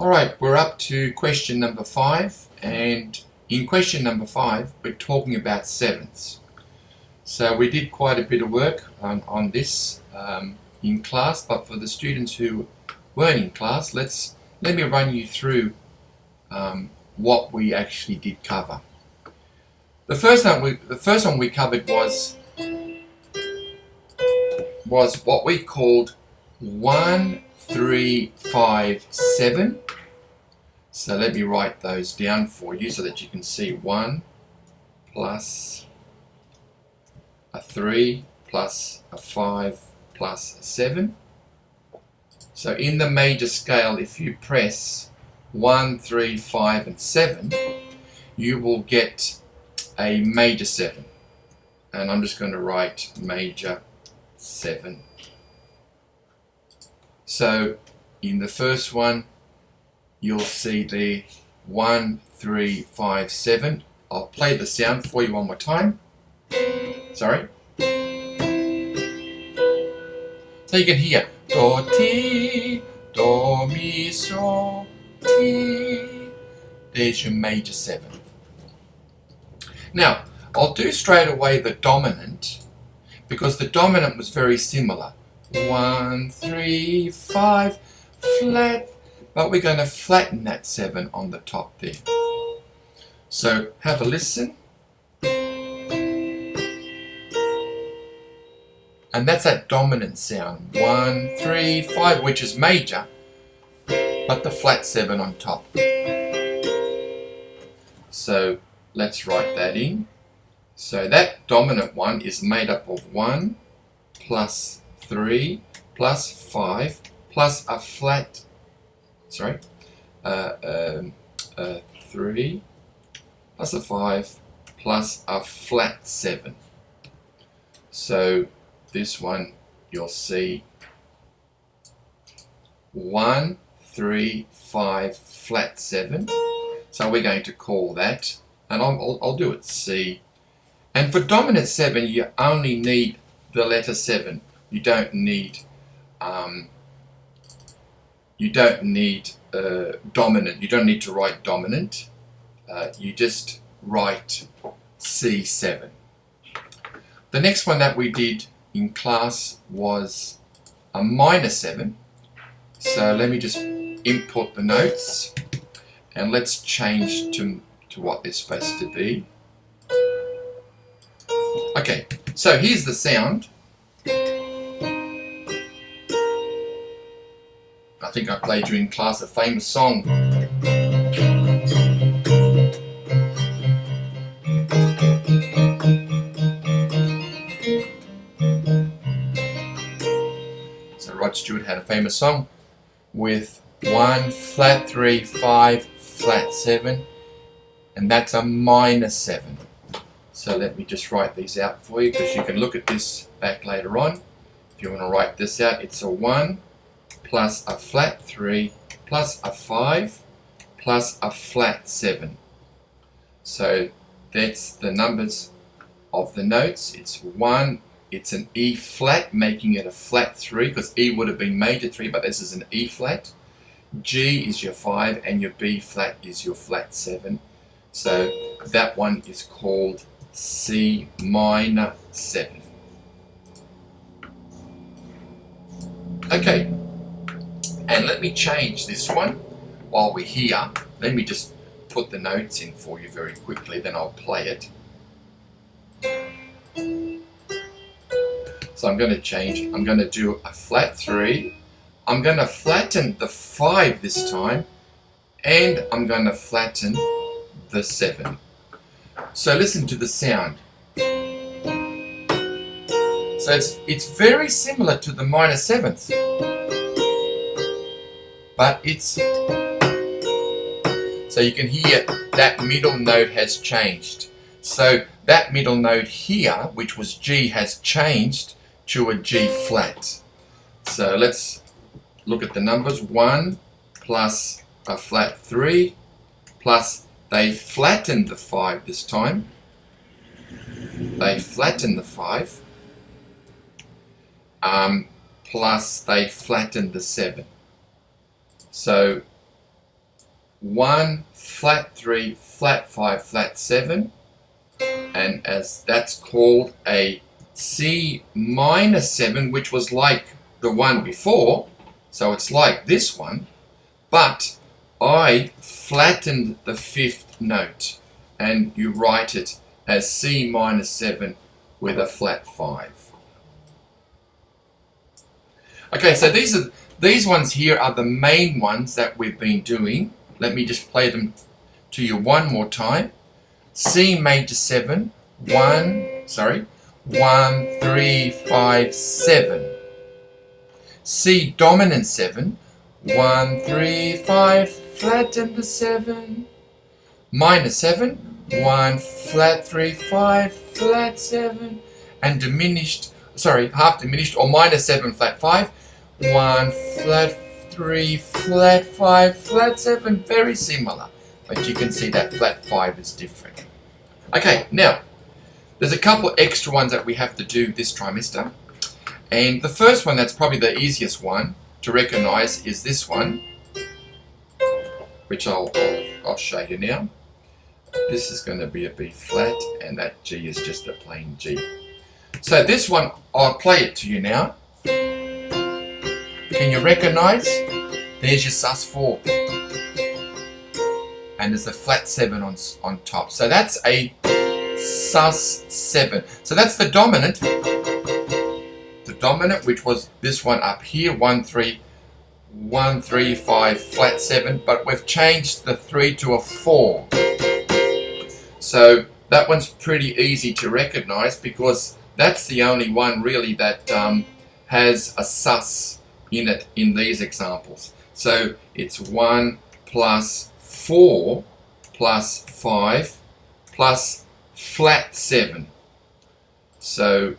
Alright, we're up to question number 5, and in question number 5 we're talking about sevenths. So we did quite a bit of work on this in class, but for the students who weren't in class, let me run you through what we actually did cover. The first one we covered was what we called 1, 3, 5, 7. So let me write those down for you so that you can see 1 plus a 3 plus a 5 plus a 7. So in the major scale, if you press 1, 3, 5 and 7, you will get a major 7. And I'm just going to write major 7. So in the first one, you'll see the 1, 3, 5, 7. I'll play the sound for you one more time. Sorry. So you can hear do, ti, do, mi, so, ti. There's your major 7. Now, I'll do straight away the dominant, because the dominant was very similar. 1, 3, 5, flat, but we're going to flatten that 7 on the top there. So have a listen. And that's that dominant sound. 1, 3, 5, which is major, but the flat 7 on top. So let's write that in. So that dominant one is made up of 1 plus 3 plus 5 plus a flat, 3 plus a 5 plus a flat 7. So this one you'll see 1, 3, 5 flat 7. So we're going to call that, and I'll do it C. And for dominant 7, you only need the letter 7. You don't need dominant. You don't need to write dominant. You just write C7. The next one that we did in class was a minor 7. So let me just input the notes and let's change to what they're supposed to be. Okay, so here's the sound. I think I played you in class a famous song. So Rod Stewart had a famous song with 1 flat 3 5 flat 7, and that's a minor 7. So let me just write these out for you, because you can look at this back later on. If you want to write this out, it's a 1 plus a flat 3 plus a 5 plus a flat 7. So that's the numbers of the notes. It's 1, it's an E flat, making it a flat 3, because E would have been major 3, but this is an E flat. G is your 5, and your B flat is your flat 7. So that one is called C minor 7. Okay, and let me change this one while we're here. Let me just put the notes in for you very quickly, then I'll play it. So I'm going to change. I'm going to do a flat 3. I'm going to flatten the 5 this time, and I'm going to flatten the 7. So listen to the sound. So it's very similar to the minor 7th, but it's, so you can hear that middle note has changed. So that middle note here, which was G, has changed to a G flat. So let's look at the numbers. 1 plus a flat 3 plus, they flattened the 5 this time. They flattened the 5. Plus they flattened the 7. So 1, flat 3, flat 5, flat 7, and as that's called a C minor 7, which was like the one before, so it's like this one, but I flattened the 5th note, and you write it as C minor 7 with a flat 5. Okay, so these ones here are the main ones that we've been doing. Let me just play them to you one more time. C major 7, 1, 3, 5, 7. C dominant 7, 1, 3, 5, flatten the 7. Minor 7, 1, flat 3, 5, flat 7. And diminished, half diminished, or minor 7, flat 5, 1, flat 3, flat 5, flat 7. Very similar, but you can see that flat 5 is different. Okay, now, there's a couple extra ones that we have to do this trimester. And the first one, that's probably the easiest one to recognize, is this one, which I'll show you now. This is going to be a B flat, and that G is just a plain G. So this one, I'll play it to you now. Can you recognize? There's your sus4. And there's a flat 7 on top. So that's a sus7. So that's the dominant. The dominant, which was this one up here, 1, 3, 5, flat 7, but we've changed the 3 to a 4. So that one's pretty easy to recognize, because that's the only one really that has a sus in it in these examples. So it's 1 plus 4 plus 5 plus flat 7. So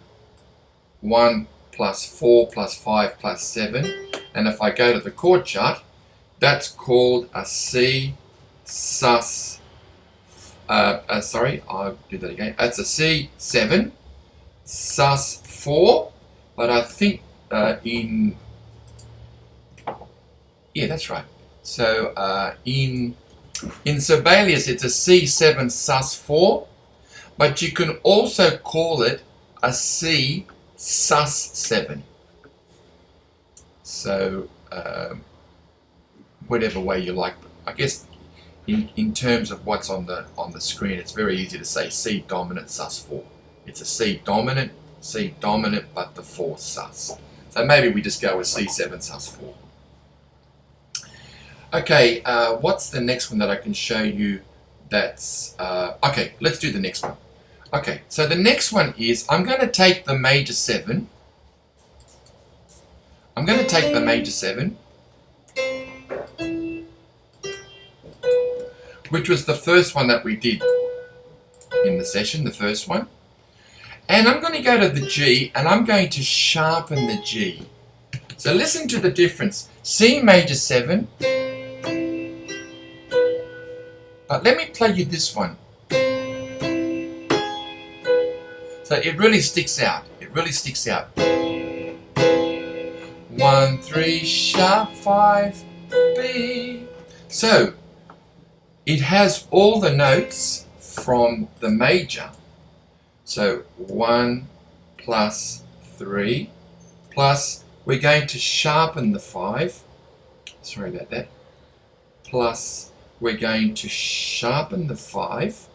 1 plus 4 plus 5 plus 7. And if I go to the chord chart, that's called a C sus. I'll do that again. That's a C7 sus 4, but I think yeah, that's right. So in Sibelius, it's a C7 sus 4, but you can also call it a C sus 7. So whatever way you like. I guess in terms of what's on the screen, it's very easy to say C dominant sus 4. It's a C dominant, but the 4 sus. So maybe we just go with C7 sus 4. Okay, what's the next one that I can show you that's... okay, let's do the next one. Okay, so the next one is, I'm going to take the major 7. I'm going to take the major 7, which was the first one that we did in the session, the first one. And I'm going to go to the G, and I'm going to sharpen the G. So listen to the difference. C major 7. But let me play you this one. So it really sticks out. It really sticks out. 1, 3, sharp 5, B. So it has all the notes from the major. So 1 plus 3 plus, we're going to sharpen the 5. Sorry about that. Plus, we're going to sharpen the 5.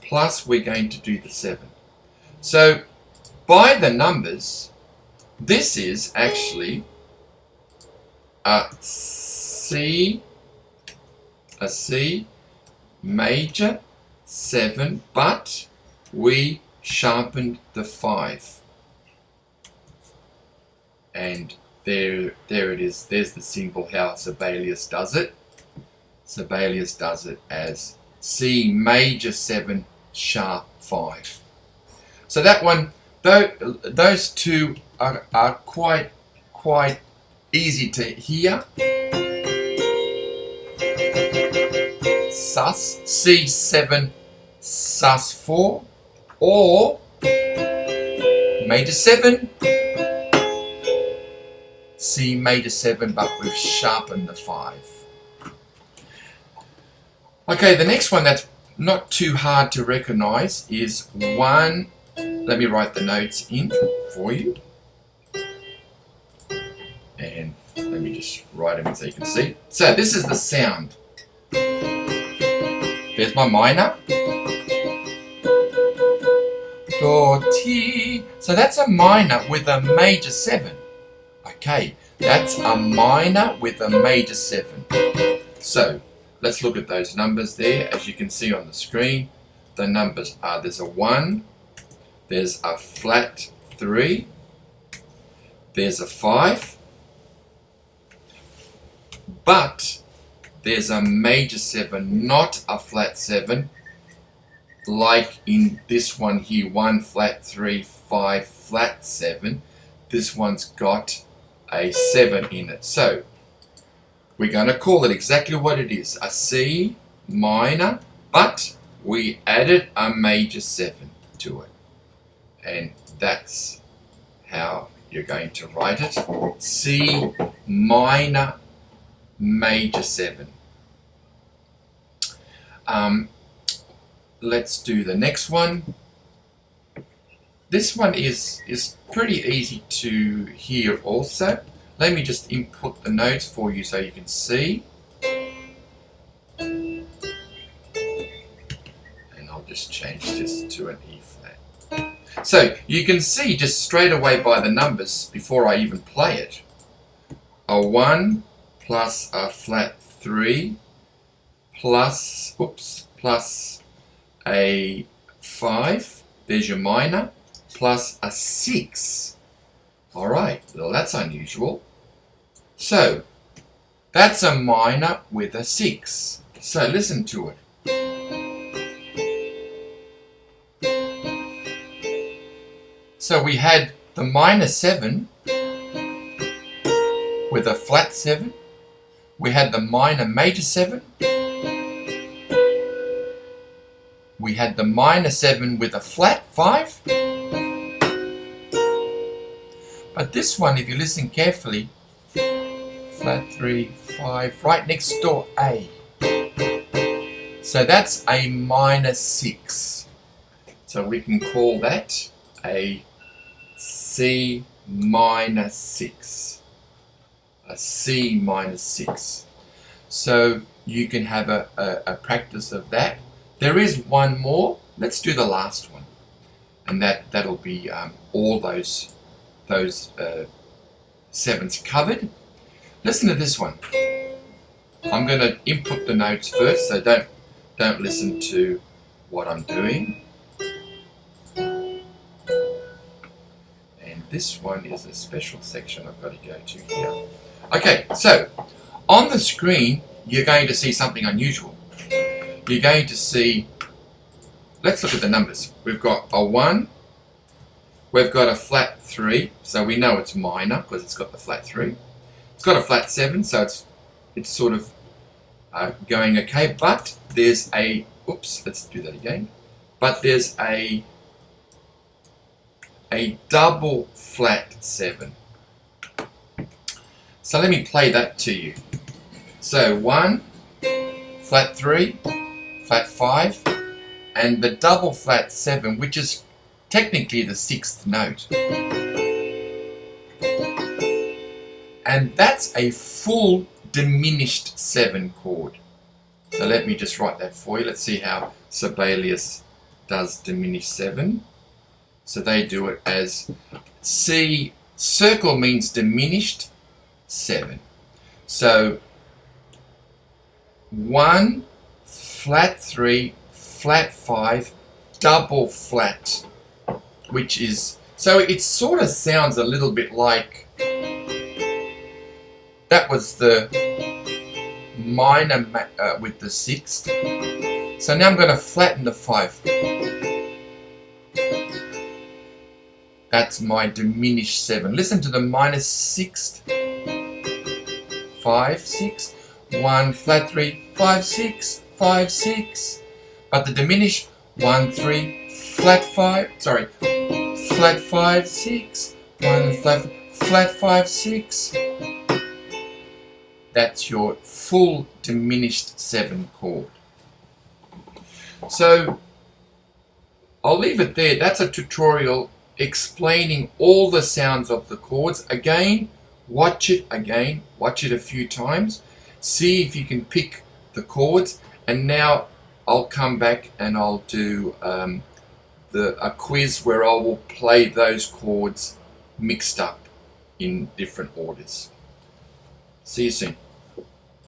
Plus, we're going to do the 7. So by the numbers, this is actually a C major 7, but we sharpened the 5. And there it is. There's the symbol how Sibelius does it. Sibelius does it as C major 7 sharp 5. So that one, those two are quite easy to hear. Sus, C7 sus 4, or major 7, C major 7, but we've sharpened the 5. Okay, the next one that's not too hard to recognize is 1. Let me write the notes in for you. And let me just write them in so you can see. So this is the sound. There's my minor. Do, ti. So that's a minor with a major 7. Okay, that's a minor with a major 7. So let's look at those numbers there. As you can see on the screen, the numbers are, there's a 1, there's a flat 3, there's a 5, but there's a major 7, not a flat 7, like in this one here, 1 flat 3, 5 flat 7. This one's got a 7 in it. So we're going to call it exactly what it is, a C minor, but we added a major 7 to it. And that's how you're going to write it. C minor major 7. Let's do the next one. This one is pretty easy to hear also. Let me just input the notes for you so you can see. And I'll just change this to an E flat. So you can see just straight away by the numbers before I even play it. A 1 plus a flat 3 plus, plus a 5, there's your minor, plus a 6. Alright, well that's unusual. So, that's a minor with a 6. So listen to it. So we had the minor 7 with a flat 7. We had the minor major 7. We had the minor 7 with a flat 5. But this one, if you listen carefully, flat 3, 5, right next door A. So that's a minor 6. So we can call that a C minor 6. A C minor 6. So you can have a practice of that. There is one more. Let's do the last one. And that'll be all those 7s covered. Listen to this one. I'm going to input the notes first, so don't listen to what I'm doing. And this one is a special section I've got to go to here. Okay, so on the screen you're going to see something unusual. You're going to see, let's look at the numbers. We've got a 1, we've got a flat 3, so we know it's minor because it's got the flat 3. It's got a flat 7, so it's sort of going okay, but there's a, let's do that again. But there's a double flat 7. So let me play that to you. So 1, flat 3, flat 5, and the double flat 7, which is technically the 6th note. And that's a full diminished 7 chord. So let me just write that for you. Let's see how Sibelius does diminished 7. So they do it as C, circle means diminished 7. So 1, flat 3, flat 5, double flat, which is, so it sort of sounds a little bit like, that was the minor with the 6th. So now I'm going to flatten the 5. That's my diminished 7. Listen to the minor 6th. 5, 6, 1, flat 3, 5, 6, 5, 6. But the diminished 1, 3, flat 5, sorry, flat 5, 6, 1, flat 5, 6. That's your full diminished 7 chord. So I'll leave it there. That's a tutorial explaining all the sounds of the chords. Again, watch it a few times. See if you can pick the chords. And now I'll come back and I'll do a quiz where I will play those chords mixed up in different orders. See you soon.